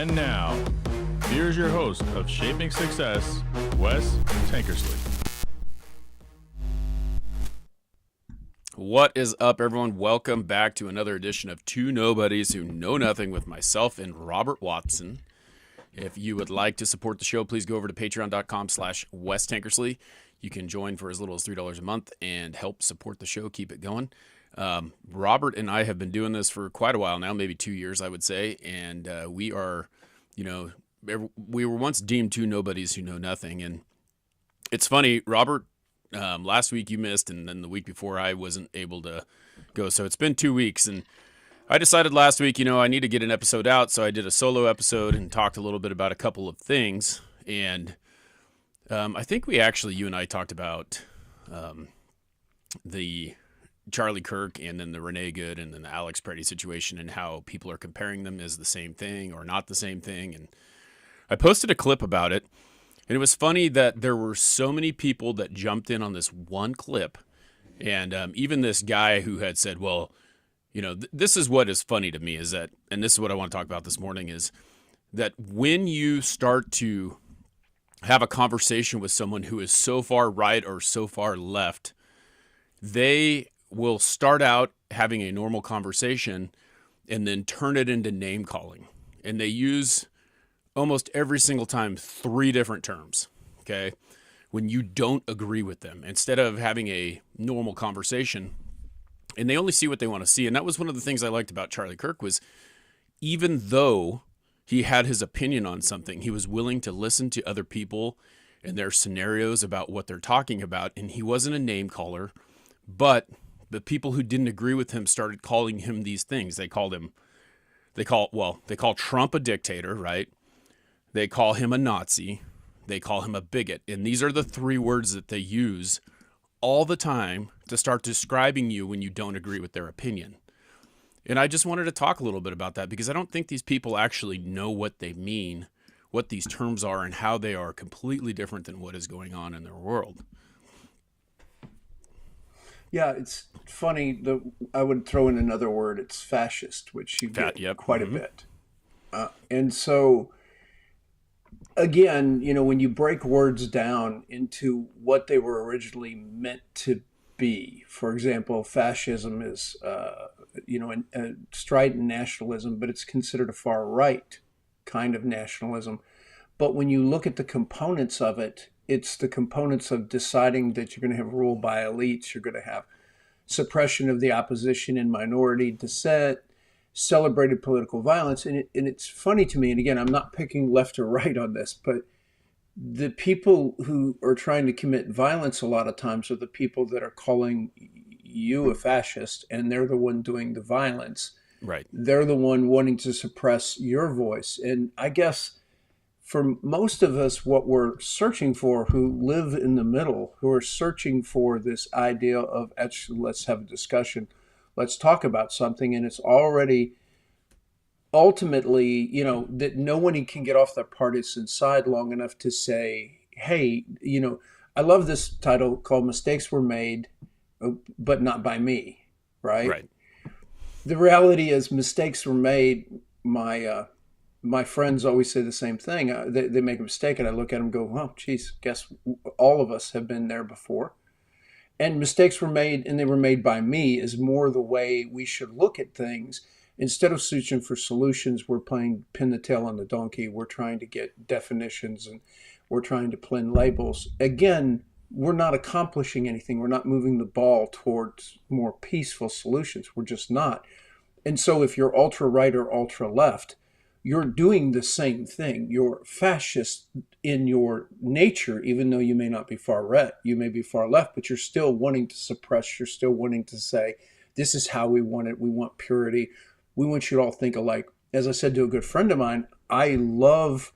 And now, here's your host of Shaping Success, Wes Tankersley. What is up, everyone? Welcome back to another edition of Two Nobodies Who Know Nothing with myself and Robert Watson. If you would like to support the show, please go over to patreon.com/Wes Tankersley. You can join for as little as $3 a month and help support the show, keep it going. Robert and I have been doing this for quite a while now, maybe 2 years, I would say. And we are, we were once deemed two nobodies who know nothing. And it's funny, Robert, last week you missed, and then the week before I wasn't able to go. So it's been 2 weeks, and I decided last week, I need to get an episode out. So I did a solo episode and talked a little bit about a couple of things. And I think you and I talked about the Charlie Kirk and then the Renee Good and then the Alex Preddy situation and how people are comparing them as the same thing or not the same thing. And I posted a clip about it. And it was funny that there were so many people that jumped in on this one clip. And even this guy who had said, well, this is what is funny to me is that, and this is what I want to talk about this morning, is that when you start to have a conversation with someone who is so far right or so far left, they will start out having a normal conversation and then turn it into name calling. And they use almost every single time 3 different terms, okay? When you don't agree with them, instead of having a normal conversation, and they only see what they want to see. And that was one of the things I liked about Charlie Kirk was even though he had his opinion on something, he was willing to listen to other people and their scenarios about what they're talking about. And he wasn't a name caller, but the people who didn't agree with him started calling him these things. They call Trump a dictator, right? They call him a Nazi. They call him a bigot. And these are the 3 words that they use all the time to start describing you when you don't agree with their opinion. And I just wanted to talk a little bit about that because I don't think these people actually know what they mean, what these terms are, and how they are completely different than what is going on in their world. Yeah, it's funny. I would throw in another word. It's fascist, which you get quite a bit. And so, again, when you break words down into what they were originally meant to be, for example, fascism is, a strident nationalism, but it's considered a far right kind of nationalism. But when you look at the components of it, it's the components of deciding that you're going to have rule by elites, you're going to have suppression of the opposition and minority dissent, celebrated political violence. And it's funny to me, and again, I'm not picking left or right on this, but the people who are trying to commit violence a lot of times are the people that are calling you a fascist, and they're the one doing the violence. Right. They're the one wanting to suppress your voice. And I guess for most of us, what we're searching for, who live in the middle, who are searching for this idea of, actually, let's have a discussion, let's talk about something, and it's already ultimately, that no one can get off their partisan side long enough to say, hey, I love this title called Mistakes Were Made, but Not by Me, right? Right. The reality is mistakes were made. My friends always say the same thing. They make a mistake, and I look at them and go, well, geez, guess all of us have been there before. And mistakes were made, and they were made by me, is more the way we should look at things. Instead of searching for solutions, we're playing pin the tail on the donkey. We're trying to get definitions, and we're trying to pin labels. Again, we're not accomplishing anything. We're not moving the ball towards more peaceful solutions. We're just not. And so if you're ultra right or ultra left, you're doing the same thing. You're fascist in your nature, even though you may not be far right. You may be far left, but you're still wanting to suppress. You're still wanting to say, this is how we want it. We want purity. We want you to all think alike. As I said to a good friend of mine, I love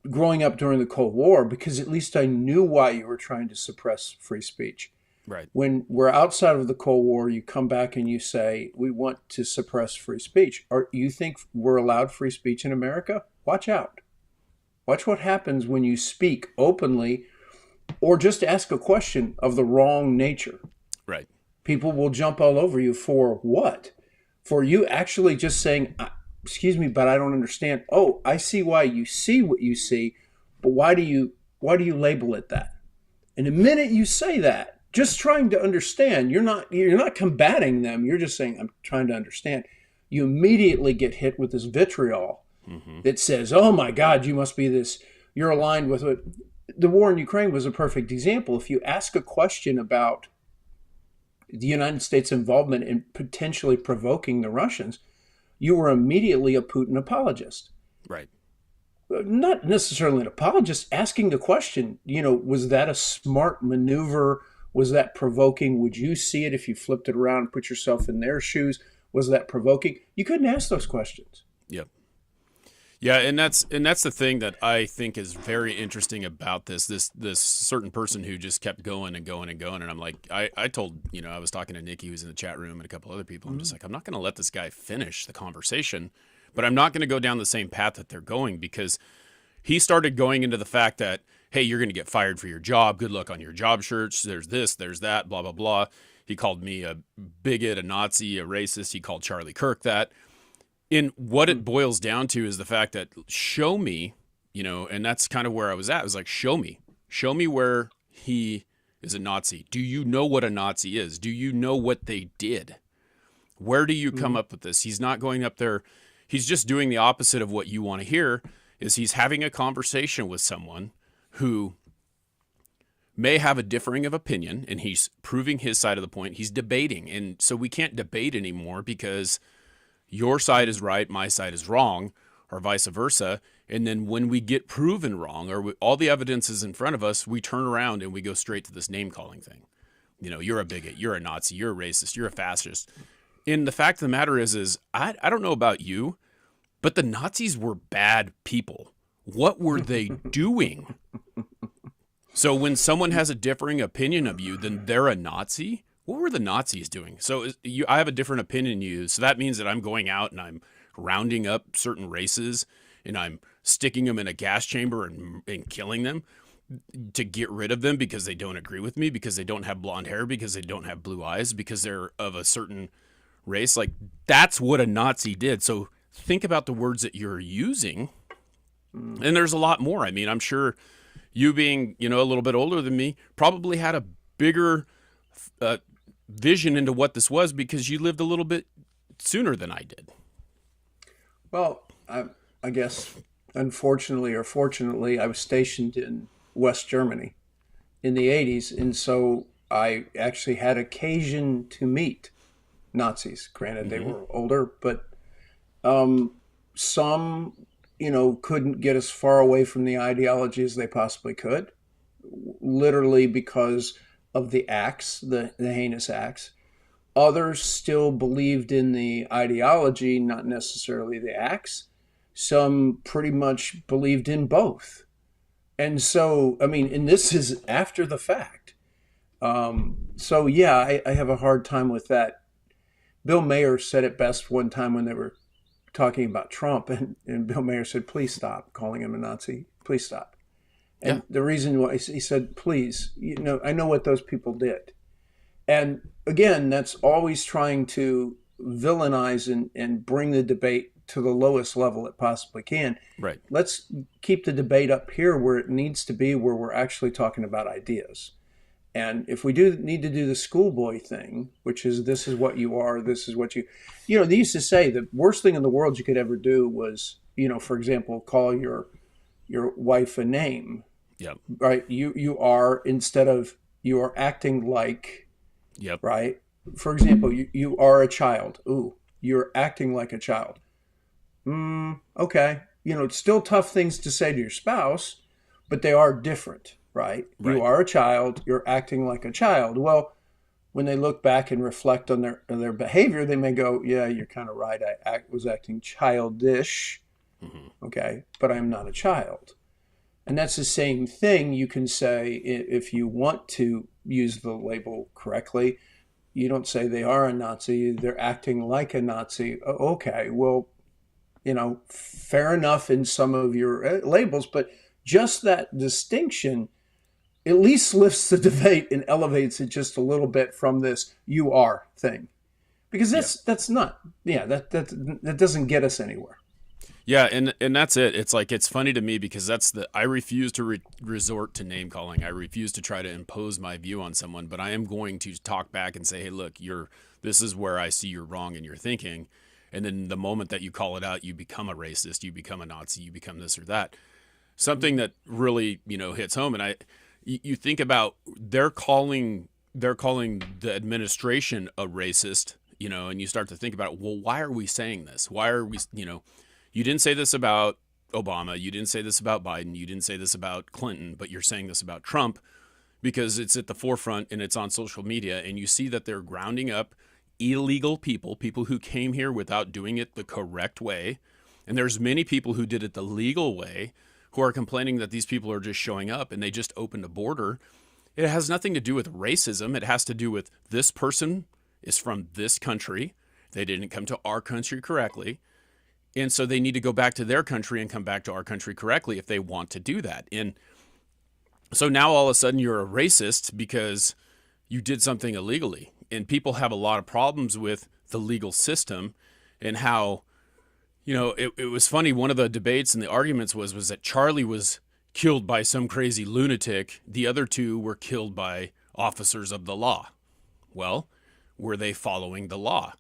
growing up during the Cold War because at least I knew why you were trying to suppress free speech. Right. When we're outside of the Cold War, you come back and you say, we want to suppress free speech. Or you think we're allowed free speech in America? Watch out. Watch what happens when you speak openly or just ask a question of the wrong nature. Right. People will jump all over you for what? For you actually just saying, excuse me, but I don't understand. Oh, I see why you see what you see, but why do you label it that? And the minute you say that, just trying to understand, you're not combating them. You're just saying, I'm trying to understand. You immediately get hit with this vitriol that says, oh my God, you must be this, you're aligned with what the war in Ukraine was a perfect example. If you ask a question about the United States involvement in potentially provoking the Russians, you were immediately a Putin apologist. Right. Not necessarily an apologist, asking the question, was that a smart maneuver? Was that provoking? Would you see it if you flipped it around and put yourself in their shoes? Was that provoking? You couldn't ask those questions. Yep. Yeah, and that's the thing that I think is very interesting about this certain person who just kept going and going and going. And I'm like, I told, I was talking to Nikki, who's in the chat room, and a couple other people. I'm just like, I'm not going to let this guy finish the conversation, but I'm not going to go down the same path that they're going, because he started going into the fact that, hey, you're going to get fired for your job. Good luck on your job search. There's this, there's that, blah, blah, blah. He called me a bigot, a Nazi, a racist. He called Charlie Kirk that. And what it boils down to is the fact that show me, and that's kind of where I was at. I was like, show me where he is a Nazi. Do you know what a Nazi is? Do you know what they did? Where do you come up with this? He's not going up there. He's just doing the opposite of what you want to hear. Is he's having a conversation with someone who may have a differing of opinion, and he's proving his side of the point. He's debating. And so we can't debate anymore because your side is right, my side is wrong, or vice versa. And then when we get proven wrong, or all the evidence is in front of us, we turn around and we go straight to this name-calling thing. You're a bigot, you're a Nazi, you're a racist, you're a fascist. And the fact of the matter is I don't know about you, but the Nazis were bad people. What were they doing? So when someone has a differing opinion of you, then they're a Nazi? What were the Nazis doing? So I have a different opinion than you. So that means that I'm going out and I'm rounding up certain races and I'm sticking them in a gas chamber and killing them to get rid of them because they don't agree with me, because they don't have blonde hair, because they don't have blue eyes, because they're of a certain race. Like, that's what a Nazi did. So think about the words that you're using. And there's a lot more. I mean, I'm sure you being, a little bit older than me probably had a bigger vision into what this was because you lived a little bit sooner than I did. Well, I guess, unfortunately or fortunately, I was stationed in West Germany in the 80s. And so I actually had occasion to meet Nazis. Granted, they were older, but some, couldn't get as far away from the ideology as they possibly could, literally because of the acts, the heinous acts. Others still believed in the ideology, not necessarily the acts. Some pretty much believed in both. And so, and this is after the fact. So yeah, I have a hard time with that. Bill Mayer said it best one time when they were talking about Trump, and Bill Mayer said, please stop calling him a Nazi. Please stop. And the reason why, he said, please, I know what those people did. And again, that's always trying to villainize and bring the debate to the lowest level it possibly can. Right. Let's keep the debate up here where it needs to be, where we're actually talking about ideas. And if we do need to do the schoolboy thing, which is this is what you are, this is what they used to say the worst thing in the world you could ever do was, for example, call your wife a name. Yep. Right. You are, instead of you are acting like, yep. Right. For example, you are a child. Ooh, you're acting like a child. Okay. It's still tough things to say to your spouse, but they are different. Right? You are a child. You're acting like a child. Well, when they look back and reflect on their behavior, they may go, yeah, you're kind of right. I was acting childish. Okay. But I'm not a child. And that's the same thing you can say if you want to use the label correctly. You don't say they are a Nazi. They're acting like a Nazi. Okay. Well, fair enough in some of your labels, but just that distinction at least lifts the debate and elevates it just a little bit from this "you are" thing. because Yeah. that's not, yeah, that doesn't get us anywhere. Yeah, and that's it. It's like, it's funny to me because I refuse to resort to name calling. I refuse to try to impose my view on someone, but I am going to talk back and say, hey, look, this is where I see you're wrong in your thinking. And then the moment that you call it out, you become a racist, you become a Nazi, you become this or that. Something that really, hits home. And you think about, they're calling the administration a racist, and you start to think about, well, why are we saying this? Why are we, you didn't say this about Obama. You didn't say this about Biden. You didn't say this about Clinton, but you're saying this about Trump because it's at the forefront and it's on social media. And you see that they're grounding up illegal people who came here without doing it the correct way. And there's many people who did it the legal way who are complaining that these people are just showing up and they just opened a border. It has nothing to do with racism. It has to do with, this person is from this country. They didn't come to our country correctly. And so they need to go back to their country and come back to our country correctly if they want to do that. And so now all of a sudden you're a racist because you did something illegally. And people have a lot of problems with the legal system and how, it was funny. One of the debates and the arguments was that Charlie was killed by some crazy lunatic. The other two were killed by officers of the law. Well, were they following the law?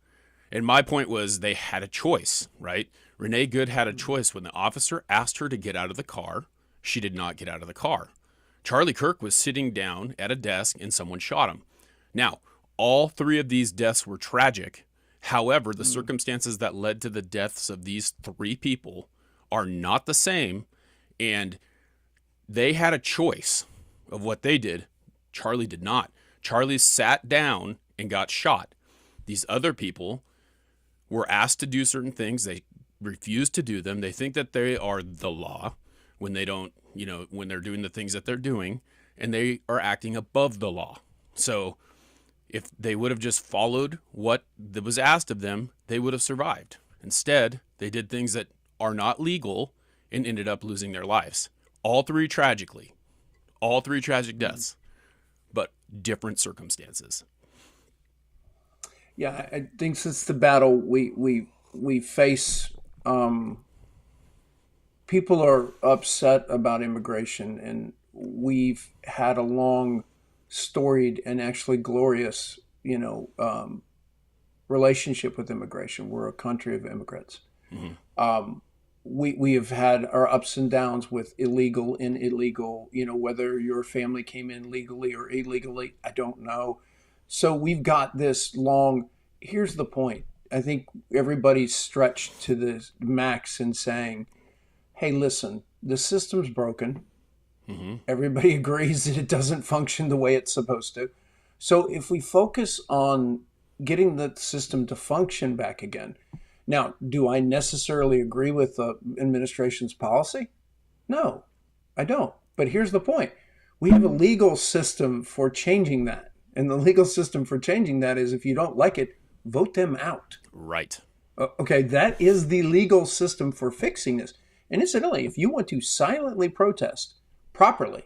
And my point was, they had a choice, right? Renee Good had a choice. When the officer asked her to get out of the car, she did not get out of the car. Charlie Kirk was sitting down at a desk and someone shot him. Now, all three of these deaths were tragic. However, the circumstances that led to the deaths of these three people are not the same. And they had a choice of what they did. Charlie did not. Charlie sat down and got shot. These other people were asked to do certain things. They refused to do them. They think that they are the law when they don't, when they're doing the things that they're doing, and they are acting above the law. So if they would have just followed what was asked of them, they would have survived. Instead, they did things that are not legal and ended up losing their lives. All three tragic deaths, but different circumstances. Yeah, I think since the battle we face, people are upset about immigration, and we've had a long, storied, and actually glorious, relationship with immigration. We're a country of immigrants. Mm-hmm. We have had our ups and downs with illegal and illegal. Whether your family came in legally or illegally, I don't know. So we've got this long. Here's the point. I think everybody's stretched to the max in saying, hey, listen, the system's broken. Mm-hmm. Everybody agrees that it doesn't function the way it's supposed to. So if we focus on getting the system to function back again. Now, do I necessarily agree with the administration's policy? No, I don't. But here's the point. We have a legal system for changing that. And the legal system for changing that is, if you don't like it, vote them out. Right. Okay, that is the legal system for fixing this. And incidentally, if you want to silently protest properly,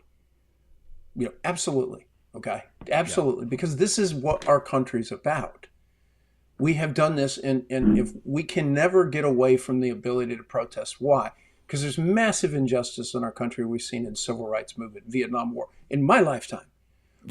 absolutely. Okay, absolutely. Yeah. Because this is what our country's about. We have done this, and if we can never get away from the ability to protest. Why? Because there's massive injustice in our country we've seen in civil rights movement, Vietnam War, in my lifetime,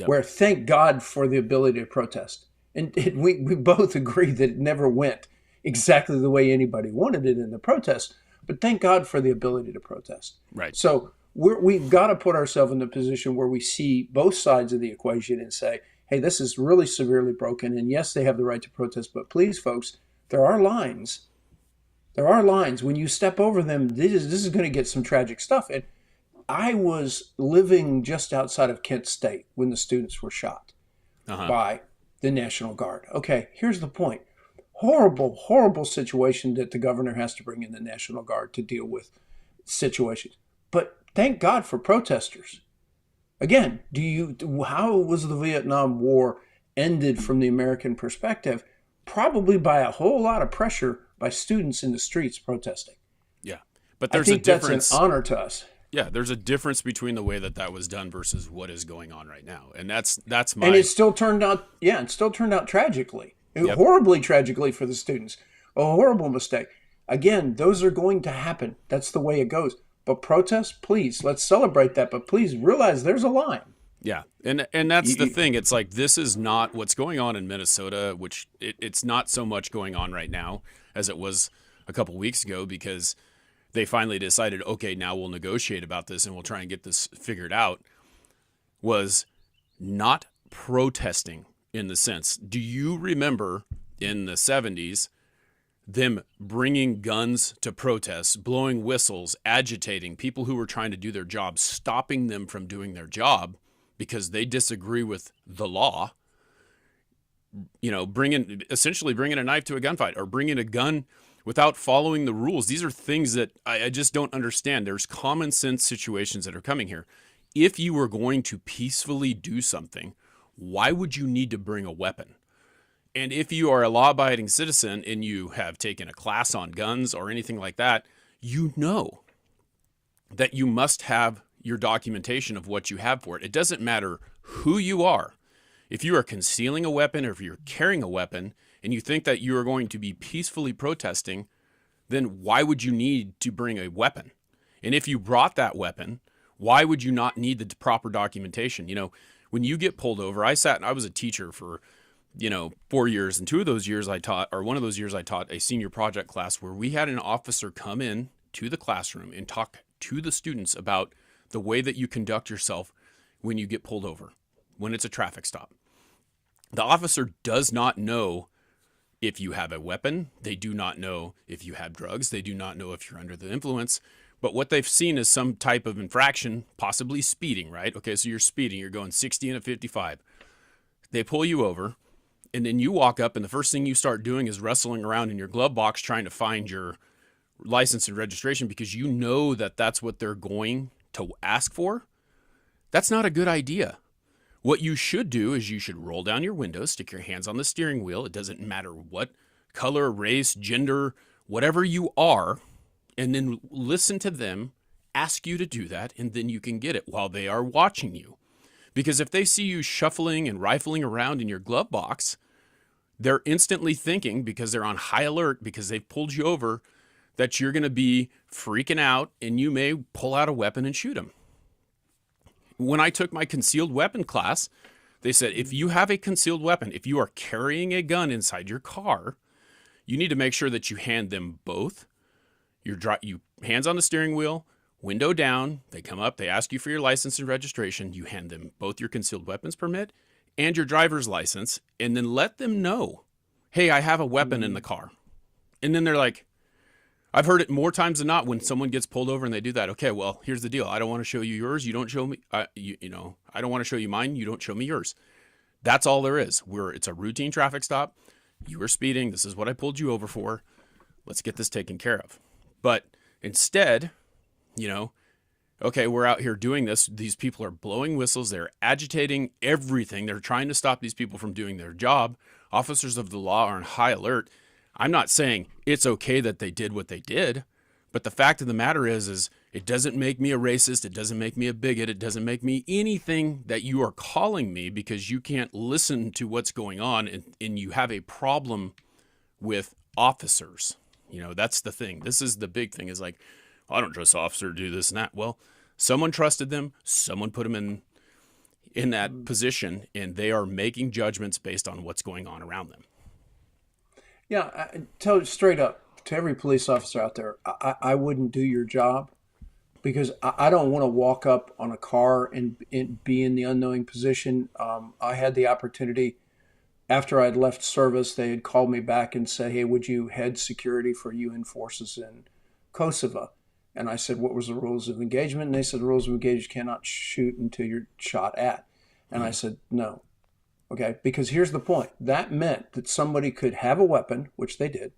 where thank God for the ability to protest. And we both agree that it never went exactly the way anybody wanted it in the protest, but thank God for the ability to protest. Right. So we've got to put ourselves in the position where we see both sides of the equation and say, hey, this is really severely broken. And yes, they have the right to protest, but please, folks, there are lines. There are lines. When you step over them, this is going to get some tragic stuff. And I was living just outside of Kent State when the students were shot by the National Guard. Okay, here's the point. Horrible, horrible situation that the governor has to bring in the National Guard to deal with situations. But thank God for protesters. Again, how was the Vietnam War ended from the American perspective? Probably by a whole lot of pressure by students in the streets protesting. Yeah, but there's I think a difference. That's an honor to us. Yeah, there's a difference between the way that was done versus what is going on right now, and that's my. And it still turned out. Yeah, it still turned out tragically. Yep. Horribly tragically for the students. A horrible mistake. Again, those are going to happen. That's the way it goes. But protest, please, let's celebrate that. But please realize there's a line. Yeah, and that's the You- thing. It's like this is not what's going on in Minnesota, which it's not so much going on right now as it was a couple weeks ago, because they finally decided, okay, now we'll negotiate about this and we'll try and get this figured out. Was not protesting in the sense. Do you remember in the 70s them bringing guns to protests, blowing whistles, agitating people who were trying to do their job, stopping them from doing their job because they disagree with the law? You know, essentially bringing a knife to a gunfight, or bringing a gun without following the rules. These are things that I just don't understand. There's common sense situations that are coming here. If you were going to peacefully do something, why would you need to bring a weapon? And if you are a law-abiding citizen and you have taken a class on guns or anything like that, you know that you must have your documentation of what you have for it. It doesn't matter who you are. If you are concealing a weapon, or if you're carrying a weapon and you think that you are going to be peacefully protesting, then why would you need to bring a weapon? And if you brought that weapon, why would you not need the proper documentation? You know, when you get pulled over, I was a teacher for 4 years, and 2 of those years I taught, or one of those years I taught a senior project class where we had an officer come in to the classroom and talk to the students about the way that you conduct yourself when you get pulled over, when it's a traffic stop. The officer does not know if you have a weapon. They do not know if you have drugs. They do not know if you're under the influence. But what they've seen is some type of infraction, possibly speeding, right? Okay, so you're speeding. You're going 60 and a 55. They pull you over, and then you walk up, and the first thing you start doing is wrestling around in your glove box trying to find your license and registration, because you know that that's what they're going to ask for. That's not a good idea. What you should do is you should roll down your windows, stick your hands on the steering wheel. It doesn't matter what color, race, gender, whatever you are, and then listen to them ask you to do that, and then you can get it while they are watching you. Because if they see you shuffling and rifling around in your glove box, they're instantly thinking, because they're on high alert, because they've pulled you over, that you're going to be freaking out and you may pull out a weapon and shoot them. When I took my concealed weapon class, they said, if you have a concealed weapon, if you are carrying a gun inside your car, you need to make sure that you hand them both. You hands on the steering wheel, window down. They come up, they ask you for your license and registration. You hand them both your concealed weapons permit and your driver's license, and then let them know, hey, I have a weapon in the car. And then they're like, I've heard it more times than not when someone gets pulled over and they do that. Okay, well, here's the deal. I don't want to show you yours. You don't show me, I don't want to show you mine. You don't show me yours. That's all there is. It's a routine traffic stop. You were speeding. This is what I pulled you over for. Let's get this taken care of. But instead, okay, we're out here doing this. These people are blowing whistles. They're agitating everything. They're trying to stop these people from doing their job. Officers of the law are on high alert. I'm not saying it's okay that they did what they did, but the fact of the matter is it doesn't make me a racist. It doesn't make me a bigot. It doesn't make me anything that you are calling me, because you can't listen to what's going on, and you have a problem with officers. That's the thing. This is the big thing, is like, I don't trust the officer to do this and that. Well, someone trusted them. Someone put them in that position, and they are making judgments based on what's going on around them. Yeah, I tell you straight up to every police officer out there, I wouldn't do your job, because I don't want to walk up on a car and be in the unknowing position. I had the opportunity after I'd left service. They had called me back and said, hey, would you head security for UN forces in Kosovo? And I said, what was the rules of engagement? And they said, the rules of engagement cannot shoot until you're shot at. And I said, no. Okay, because here's the point. That meant that somebody could have a weapon, which they did,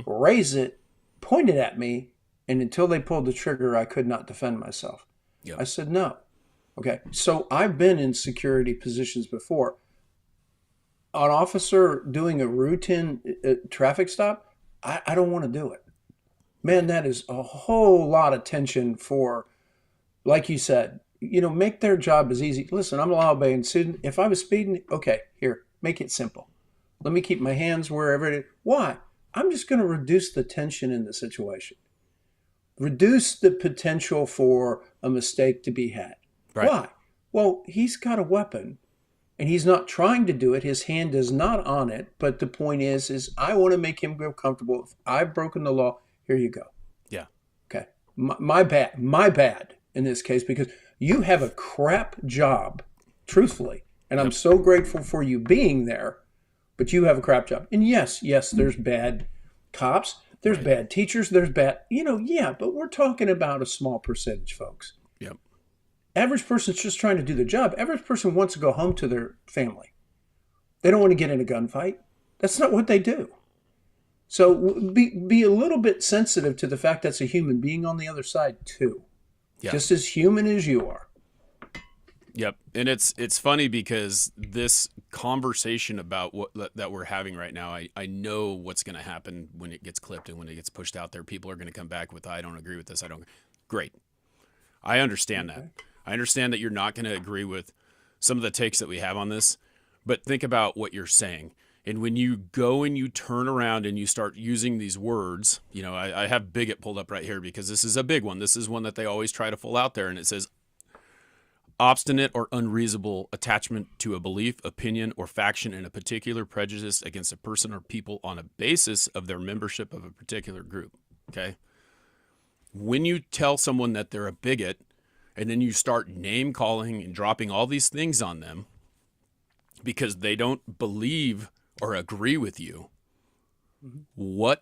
raise it, point it at me, and until they pulled the trigger, I could not defend myself. Yep. I said, no. Okay, so I've been in security positions before. An officer doing a routine traffic stop, I don't want to do it. Man, that is a whole lot of tension for, like you said, make their job as easy. Listen, I'm a law-abiding student. If I was speeding, okay, here, make it simple. Let me keep my hands wherever it is. Why? I'm just going to reduce the tension in the situation. Reduce the potential for a mistake to be had. Right. Why? Well, he's got a weapon and he's not trying to do it. His hand is not on it. But the point is I want to make him feel comfortable. If I've broken the law, here you go. Yeah. Okay. My bad in this case, because you have a crap job, truthfully. And I'm so grateful for you being there, but you have a crap job. And yes, there's bad cops. There's bad teachers. There's bad, but we're talking about a small percentage, folks. Yep. Average person's just trying to do their job. Average person wants to go home to their family. They don't want to get in a gunfight. That's not what they do. So be a little bit sensitive to the fact that's a human being on the other side too. Yeah. Just as human as you are. Yep. And it's funny because this conversation about that we're having right now, I know what's going to happen when it gets clipped and when it gets pushed out there. People are going to come back with, I don't agree with this. Great. I understand that. I understand that you're not going to agree with some of the takes that we have on this, but think about what you're saying. And when you go and you turn around and you start using these words, I have bigot pulled up right here because this is a big one. This is one that they always try to pull out there. And it says, obstinate or unreasonable attachment to a belief, opinion, or faction in a particular prejudice against a person or people on a basis of their membership of a particular group. Okay? When you tell someone that they're a bigot, and then you start name calling and dropping all these things on them because they don't believe or agree with you, what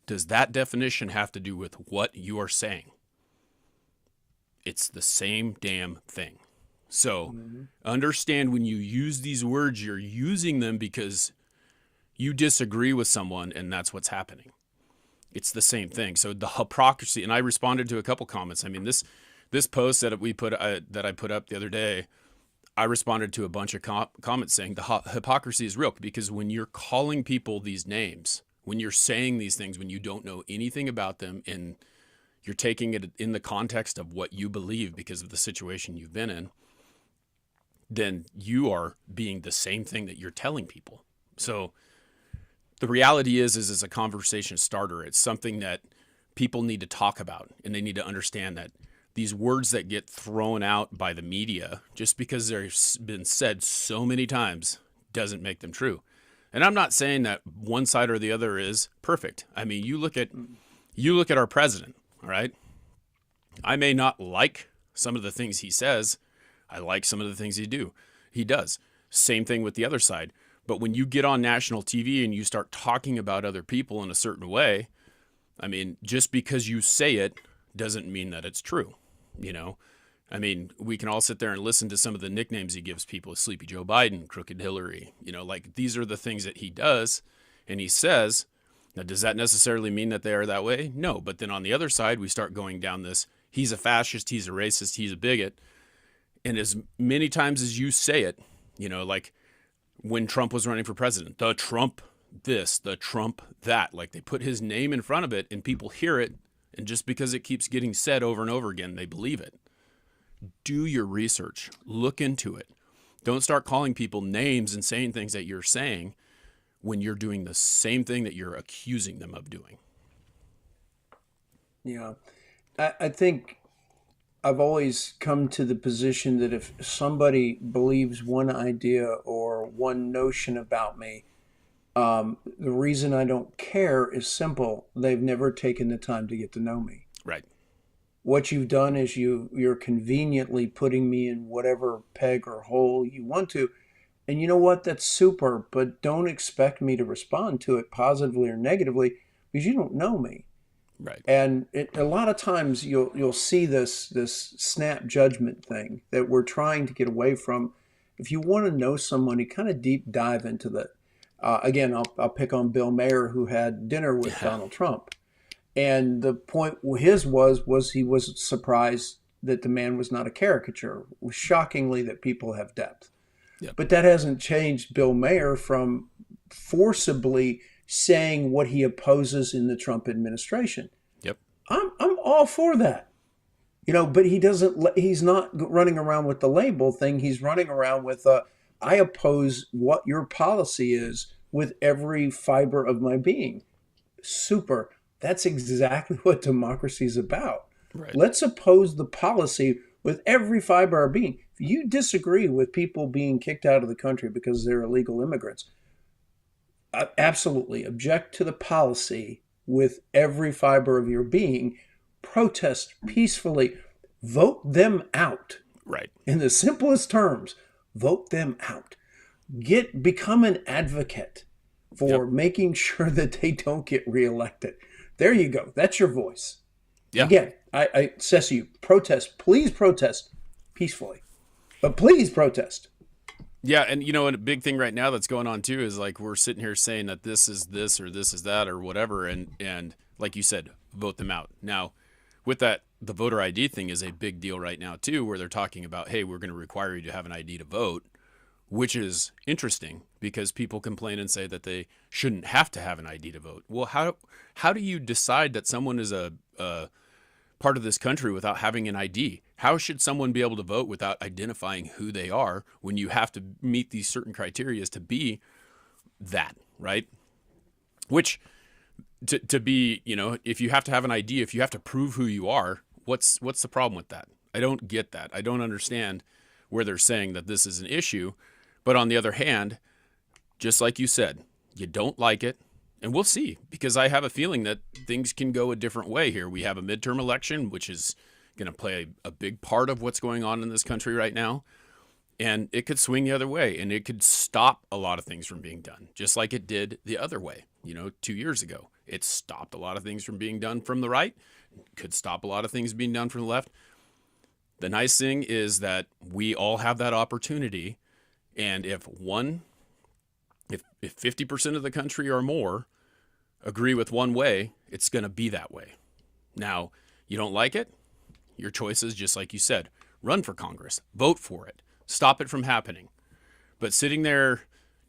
does that definition have to do with what you are saying? It's the same damn thing. So understand when you use these words, you're using them because you disagree with someone and that's what's happening. It's the same thing. So the hypocrisy, and I responded to a couple comments. I mean, this post that I put up the other day, I responded to a bunch of comments saying the hypocrisy is real because when you're calling people these names, when you're saying these things, when you don't know anything about them and you're taking it in the context of what you believe because of the situation you've been in, then you are being the same thing that you're telling people. So the reality is a conversation starter. It's something that people need to talk about, and they need to understand that these words that get thrown out by the media, just because they've been said so many times, doesn't make them true. And I'm not saying that one side or the other is perfect. I mean, you look at our president. All right. I may not like some of the things he says. I like some of the things he does. Same thing with the other side. But when you get on national TV and you start talking about other people in a certain way, I mean, just because you say it doesn't mean that it's true. I mean, we can all sit there and listen to some of the nicknames he gives people, Sleepy Joe Biden, Crooked Hillary, like these are the things that he does and he says. Now, does that necessarily mean that they are that way? No. But then on the other side, we start going down this, he's a fascist, he's a racist, he's a bigot. And as many times as you say it, like when Trump was running for president, the Trump this, the Trump that, like they put his name in front of it and people hear it. And just because it keeps getting said over and over again, they believe it. Do your research. Look into it. Don't start calling people names and saying things that you're saying when you're doing the same thing that you're accusing them of doing. Yeah. I think I've always come to the position that if somebody believes one idea or one notion about me, the reason I don't care is simple. They've never taken the time to get to know me. Right. What you've done is you're conveniently putting me in whatever peg or hole you want to. And you know what? That's super, but don't expect me to respond to it positively or negatively because you don't know me. Right. And a lot of times you'll see this snap judgment thing that we're trying to get away from. If you want to know someone, you kind of deep dive into that. Again, I'll pick on Bill Mayer, who had dinner with Donald Trump. And the point his was he was surprised that the man was not a caricature. It was shockingly that people have depth. Yep. But that hasn't changed Bill Mayer from forcibly saying what he opposes in the Trump administration. Yep. I'm all for that. But he's not running around with the label thing. He's running around with I oppose what your policy is with every fiber of my being. Super. That's exactly what democracy is about. Right. Let's oppose the policy with every fiber of our being. If you disagree with people being kicked out of the country because they're illegal immigrants, absolutely object to the policy with every fiber of your being. Protest peacefully. Vote them out. Right. In the simplest terms, vote them out. Become an advocate for making sure that they don't get reelected. There you go. That's your voice. Yeah. Again, I says you, protest. Please protest peacefully. But please protest. Yeah, and and a big thing right now that's going on too is like we're sitting here saying that this is this or this is that or whatever, and like you said, vote them out. Now, with that, the voter ID thing is a big deal right now too, where they're talking about, hey, we're going to require you to have an ID to vote, which is interesting because people complain and say that they shouldn't have to have an ID to vote. Well, how do you decide that someone is a part of this country without having an ID? How should someone be able to vote without identifying who they are when you have to meet these certain criteria to be that, right? Which to be, if you have to have an ID, if you have to prove who you are, what's the problem with that? I don't get that. I don't understand where they're saying that this is an issue. But on the other hand, just like you said, you don't like it. And we'll see, because I have a feeling that things can go a different way here. We have a midterm election, which is going to play a big part of what's going on in this country right now. And it could swing the other way, and it could stop a lot of things from being done, just like it did the other way, 2 years ago. It stopped a lot of things from being done from the right, could stop a lot of things being done from the left. The nice thing is that we all have that opportunity. And if 50% of the country or more agree with one way, it's going to be that way. Now, you don't like it? Your choice is, just like you said, run for Congress, vote for it, stop it from happening. But sitting there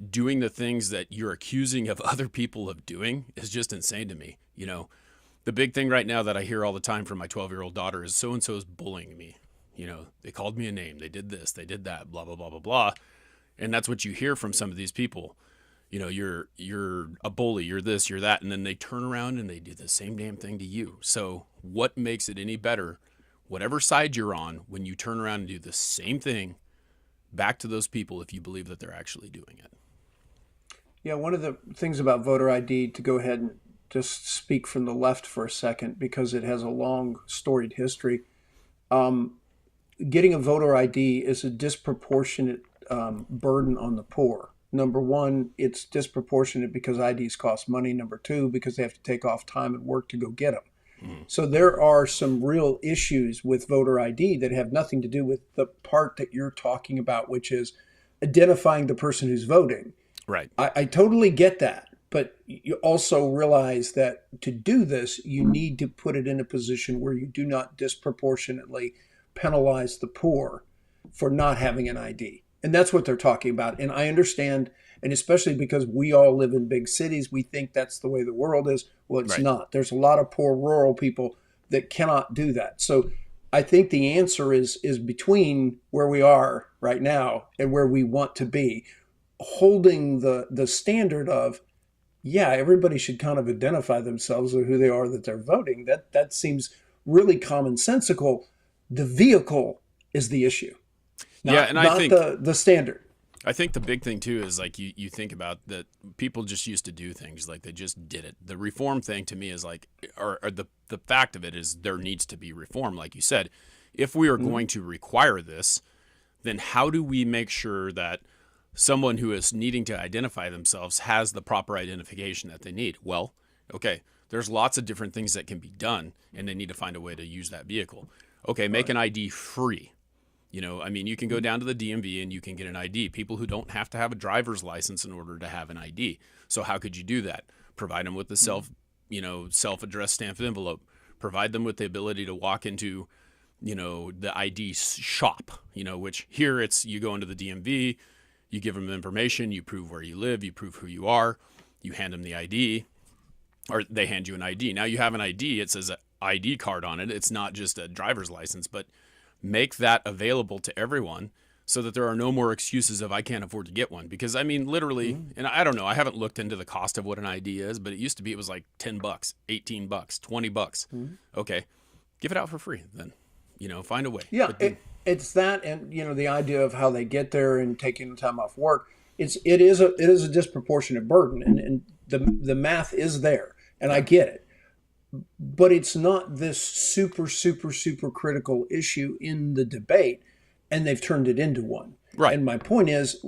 doing the things that you're accusing of other people of doing is just insane to me. The big thing right now that I hear all the time from my 12-year-old daughter is so-and-so is bullying me. They called me a name, they did this, they did that, blah, blah, blah, blah, blah. And that's what you hear from some of these people. You're a bully, you're this, you're that, and then they turn around and they do the same damn thing to you. So what makes it any better, whatever side you're on, when you turn around and do the same thing back to those people if you believe that they're actually doing it? Yeah, one of the things about voter ID, to go ahead and just speak from the left for a second, because it has a long storied history. Getting a voter ID is a disproportionate burden on the poor. Number one, it's disproportionate because IDs cost money. Number two, because they have to take off time and work to go get them. So there are some real issues with voter ID that have nothing to do with the part that you're talking about, which is identifying the person who's voting. Right. I totally get that. But you also realize that to do this, you need to put it in a position where you do not disproportionately penalize the poor for not having an ID. And that's what they're talking about. And I understand, and especially because we all live in big cities, we think that's the way the world is. Well, it's not. There's a lot of poor rural people that cannot do that. So I think the answer is between where we are right now and where we want to be, holding the standard of, everybody should kind of identify themselves or who they are that they're voting. That seems really commonsensical. The vehicle is the issue. I think the standard. I think the big thing too is like you think about that people just used to do things like they just did it. The reform thing to me is like, or the fact of it is there needs to be reform. Like you said, if we are going to require this, then how do we make sure that someone who is needing to identify themselves has the proper identification that they need? Well, okay, there's lots of different things that can be done, and they need to find a way to use that vehicle. Okay, make an ID free. You can go down to the DMV and you can get an ID. People who don't have to have a driver's license in order to have an ID. So how could you do that? Provide them with the self-addressed stamped envelope. Provide them with the ability to walk into, the ID shop, which here it's you go into the DMV, you give them information, you prove where you live, you prove who you are, you hand them the ID, or they hand you an ID. Now you have an ID, it says an ID card on it. It's not just a driver's license, but make that available to everyone so that there are no more excuses of I can't afford to get one. Because I mean, literally, and I don't know, I haven't looked into the cost of what an ID is, but it used to be, it was like $10, $18, $20. Okay, give it out for free then, find a way. Yeah, But then, it's that, and the idea of how they get there and taking the time off work. It is a disproportionate burden, and the math is there, and I get it, but it's not this super super super critical issue in the debate, and they've turned it into one. Right. And my point is,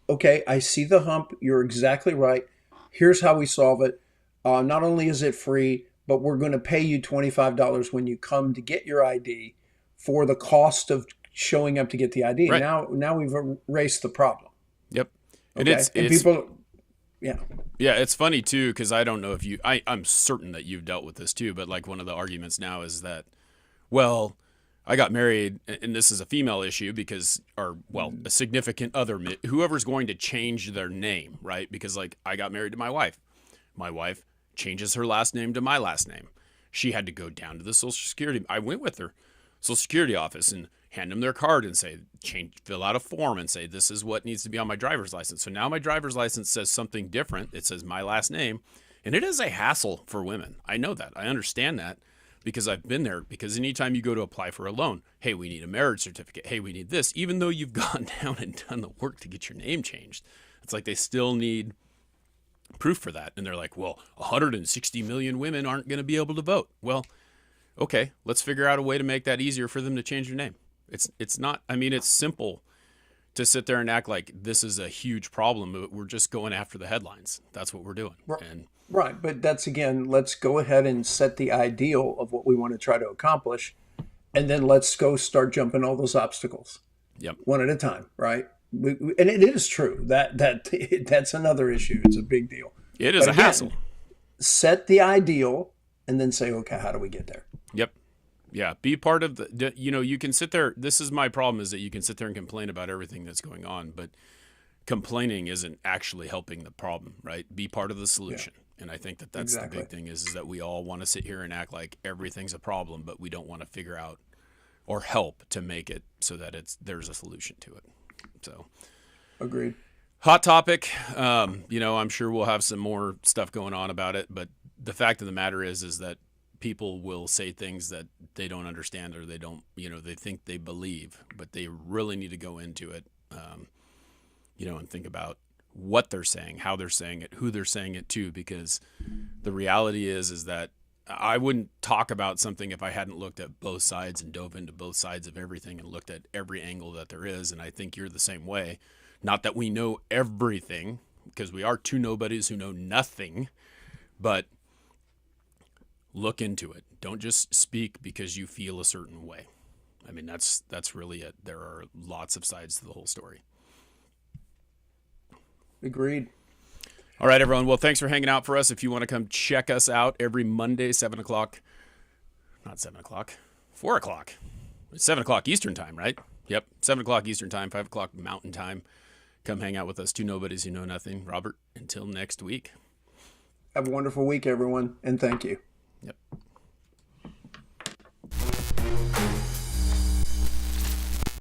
okay, I see the hump. You're exactly right. Here's how we solve it. Not only is it free, but we're going to pay you $25 when you come to get your ID for the cost of showing up to get the ID. Right. Now we've erased the problem. Yep. And Okay? And people, yeah. Yeah, it's funny too, because I don't know if I'm certain that you've dealt with this too, but like one of the arguments now is that, well, I got married, and this is a female issue because, a significant other, whoever's going to change their name, right? Because like I got married to my wife. My wife changes her last name to my last name. She had to go down to the Social Security. I went with her, Social Security office, and hand them their card and say, fill out a form and say, this is what needs to be on my driver's license. So now my driver's license says something different. It says my last name, and it is a hassle for women. I know that. I understand that because I've been there. Because anytime you go to apply for a loan, hey, we need a marriage certificate. Hey, we need this. Even though you've gone down and done the work to get your name changed, it's like they still need proof for that. And they're like, well, 160 million women aren't going to be able to vote. Well, okay, let's figure out a way to make that easier for them to change their name. It's not, I mean, it's simple to sit there and act like this is a huge problem, but we're just going after the headlines. That's what we're doing. Right. But that's, again, let's go ahead and set the ideal of what we want to try to accomplish. And then let's go start jumping all those obstacles. Yep. One at a time. Right. And it is true that's another issue. It's a big deal. It is a hassle. Set the ideal and then say, okay, how do we get there? Yep. Yeah, be part of you can sit there. This is my problem, is that you can sit there and complain about everything that's going on, but complaining isn't actually helping the problem, right? Be part of the solution. Yeah. And I think that's exactly the big thing is that we all want to sit here and act like everything's a problem, but we don't want to figure out or help to make it so that there's a solution to it. So agreed. Hot topic. I'm sure we'll have some more stuff going on about it, but the fact of the matter is that people will say things that they don't understand or they don't, they think they believe, but they really need to go into it, and think about what they're saying, how they're saying it, who they're saying it to, because the reality is that I wouldn't talk about something if I hadn't looked at both sides and dove into both sides of everything and looked at every angle that there is. And I think you're the same way. Not that we know everything, because we are two nobodies who know nothing, but look into it. Don't just speak because you feel a certain way. I mean, that's really it. There are lots of sides to the whole story. Agreed. All right, everyone. Well, thanks for hanging out for us. If you want to come check us out every Monday, 7 o'clock. Not 7 o'clock. 4 o'clock. It's 7 o'clock Eastern time, right? Yep. 7 o'clock Eastern time, 5 o'clock Mountain time. Come hang out with us. Two nobodies who know nothing. Robert, until next week. Have a wonderful week, everyone, and thank you. Yep.